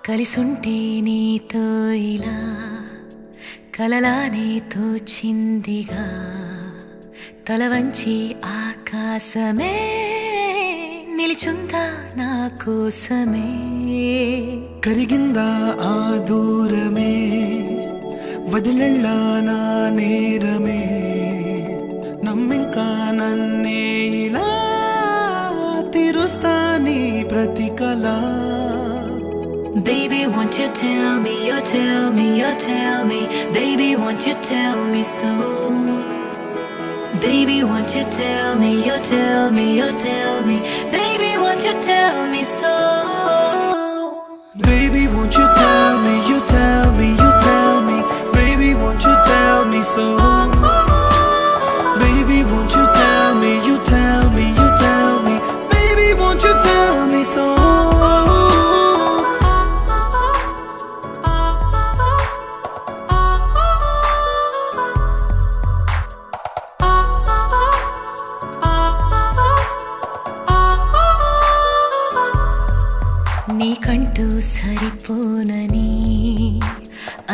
కలిసుంటే నీతో ఇలా కలలానే తోచిందిగా తల వంచి ఆకాశమే నిలిచుందా నా కోసమే కరిగిందా ఆ దూరమే వదిలెళ్ళా నా నేరమే నమ్మింకా నన్నే ఇలా తీరుస్తా నీ ప్రతి కళ Baby, won't you tell me, you tell me, you tell me. Baby, won't you tell me so? Baby, won't you tell me, you tell me, you tell me. Baby, won't you tell me so? Baby, won't you tell me, you tell me, you tell me. Baby, won't you tell me so? Baby, won't you tell me, you tell me, you tell me. Baby, won't you tell me so? నీకంటూ సరిపోనని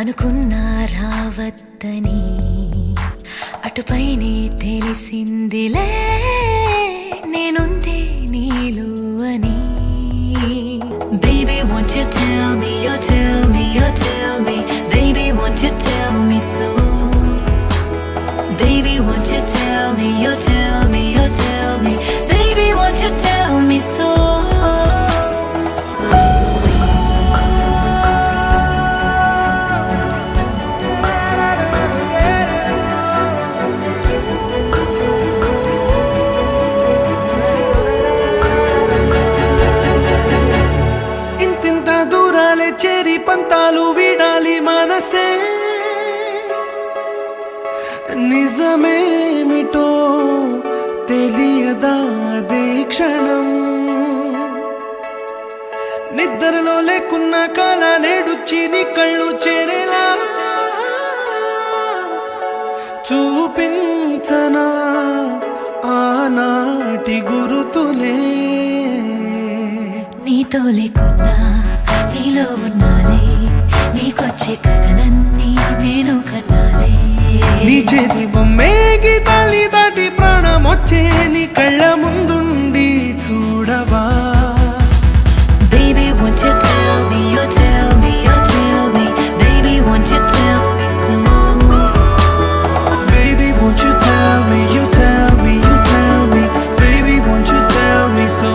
అనుకున్నా రావద్దని అటుపైనే తెలిసిందిలే నేనుందే నీలో అని Baby, won't you tell me, you tell me, you tell me. Baby, won't you tell me so? Baby, won't you tell me, you tell me, you tell me. Baby, won't you tell me so? చేరి పంతాలు వీడాలి మనసే నిజమేమిటో తెలియదా క్షణం నిద్రలో లేకున్న కాల నేడుచ్చి నీ కళ్ళు చేరేలా చూపించనా ఆనాటి గురుతులే నీతో లేకున్నా నీలో ఉన్నాలే నీకొచ్చే కలలన్నీ నేను కన్నాలే నీ చేతి బొమ్మే గీతాలి దాటి ప్రాణం వచ్చే నీ కళ్ళ ముందుండి చూడవా Baby, won't you tell me, you tell me, you tell me. Baby, won't you tell me so? Baby, won't you tell me, you tell me, you tell me. Baby, won't you tell me so?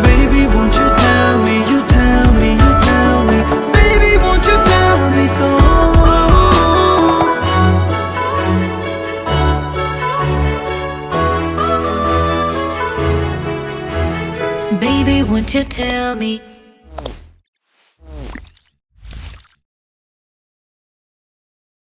Baby, won't you tell me, you tell me, you tell me. Baby, won't you tell me so? Baby, won't you tell me?